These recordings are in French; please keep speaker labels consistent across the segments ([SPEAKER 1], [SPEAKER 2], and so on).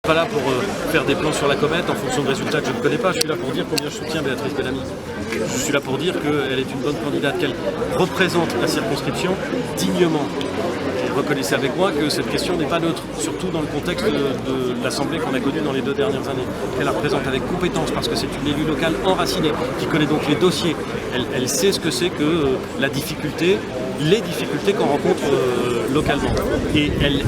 [SPEAKER 1] Pas là pour faire des plans sur la comète en fonction de résultats que je ne connais pas. Je suis là pour dire combien je soutiens Béatrice Bellamy. Je suis là pour dire qu'elle est une bonne candidate, qu'elle représente la circonscription dignement. Et reconnaissez avec moi que cette question n'est pas neutre, surtout dans le contexte de l'Assemblée qu'on a connue dans les 2 dernières années. Elle la représente avec compétence parce que c'est une élue locale enracinée qui connaît donc les dossiers. Elle sait ce que c'est que la difficulté, les difficultés qu'on rencontre localement. Et elle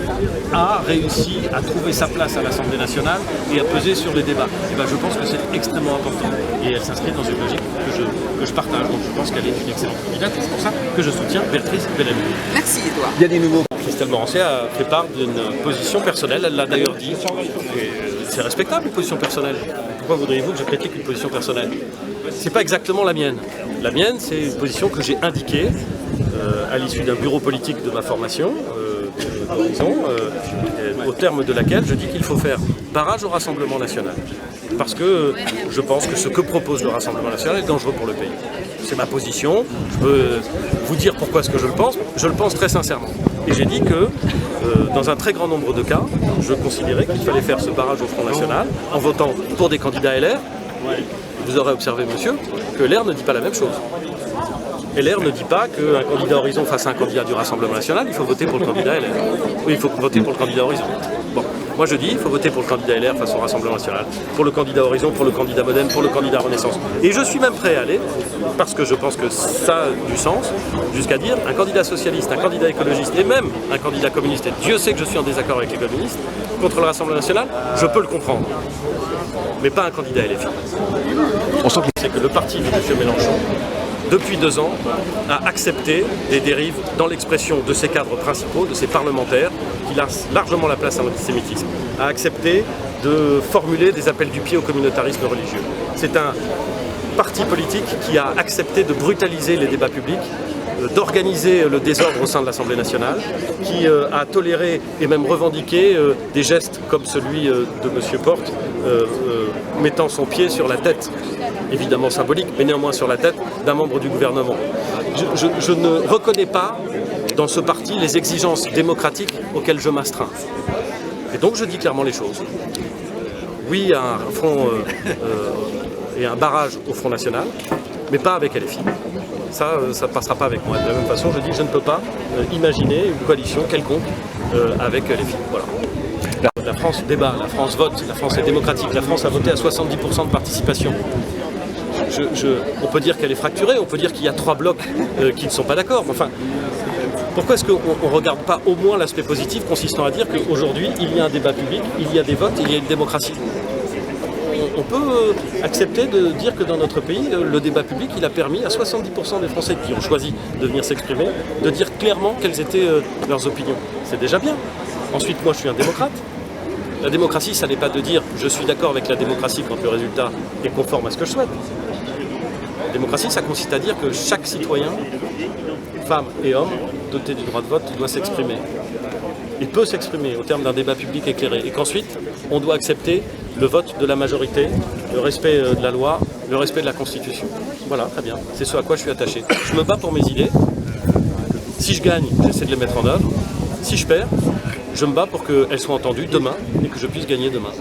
[SPEAKER 1] a réussi à trouver sa place à l'Assemblée nationale et à peser sur les débats. Et ben, je pense que c'est extrêmement important. Et elle s'inscrit dans une logique que je partage. Donc je pense qu'elle est une excellente candidate et c'est pour ça que je soutiens Béatrice Bellamy.
[SPEAKER 2] Merci Edouard.
[SPEAKER 3] Il y a des nouveaux.
[SPEAKER 1] Christelle Morancé a fait part d'une position personnelle, elle l'a d'ailleurs dit. C'est respectable une position personnelle. Pourquoi voudriez-vous que je critique une position personnelle? C'est pas exactement la mienne. La mienne, c'est une position que j'ai indiquée à l'issue d'un bureau politique de ma formation, d'Horizon, au terme de laquelle je dis qu'il faut faire barrage au Rassemblement national. Parce que je pense que ce que propose le Rassemblement national est dangereux pour le pays. C'est ma position, je peux vous dire pourquoi est-ce que je le pense très sincèrement. Et j'ai dit que dans un très grand nombre de cas, je considérais qu'il fallait faire ce barrage au Front National en votant pour des candidats LR. Vous aurez observé, monsieur, que LR ne dit pas la même chose. LR ne dit pas qu'un candidat Horizon face à un candidat du Rassemblement national, il faut voter pour le candidat LR. Oui, il faut voter pour le candidat Horizon. Bon, moi je dis, il faut voter pour le candidat LR face au Rassemblement national, pour le candidat Horizon, pour le candidat Modem, pour le candidat Renaissance. Et je suis même prêt à aller, parce que je pense que ça a du sens, jusqu'à dire un candidat socialiste, un candidat écologiste et même un candidat communiste, et Dieu sait que je suis en désaccord avec les communistes, contre le Rassemblement national, je peux le comprendre. Mais pas un candidat LFI. On sent que c'est que le parti de M. Mélenchon, depuis 2 ans, a accepté des dérives dans l'expression de ses cadres principaux, de ses parlementaires, qui laissent largement la place à l'antisémitisme, a accepté de formuler des appels du pied au communautarisme religieux. C'est un parti politique qui a accepté de brutaliser les débats publics, d'organiser le désordre au sein de l'Assemblée nationale, qui a toléré et même revendiqué des gestes comme celui de M. Porte, mettant son pied sur la tête, évidemment symbolique, mais néanmoins sur la tête d'un membre du gouvernement. Je ne reconnais pas dans ce parti les exigences démocratiques auxquelles je m'astreins. Et donc je dis clairement les choses. Oui à un front et un barrage au Front National, mais pas avec LFI. Ça ne passera pas avec moi. De la même façon, je dis que je ne peux pas imaginer une coalition quelconque avec LFI. Voilà. La France débat, la France vote, la France est démocratique, la France a voté à 70% de participation. On peut dire qu'elle est fracturée, on peut dire qu'il y a 3 blocs qui ne sont pas d'accord. Enfin, pourquoi est-ce qu'on ne regarde pas au moins l'aspect positif consistant à dire qu'aujourd'hui, il y a un débat public, il y a des votes, il y a une démocratie? On peut accepter de dire que dans notre pays, le débat public, il a permis à 70% des Français qui ont choisi de venir s'exprimer, de dire clairement quelles étaient leurs opinions. C'est déjà bien. Ensuite, moi, je suis un démocrate. La démocratie, ça n'est pas de dire « je suis d'accord avec la démocratie quand le résultat est conforme à ce que je souhaite ». La démocratie, ça consiste à dire que chaque citoyen, femme et homme, doté du droit de vote, doit s'exprimer. Il peut s'exprimer au terme d'un débat public éclairé. Et qu'ensuite, on doit accepter le vote de la majorité, le respect de la loi, le respect de la Constitution. Voilà, très bien. C'est ce à quoi je suis attaché. Je me bats pour mes idées. Si je gagne, j'essaie de les mettre en œuvre. Si je perds, je me bats pour qu'elles soient entendues demain et que je puisse gagner demain.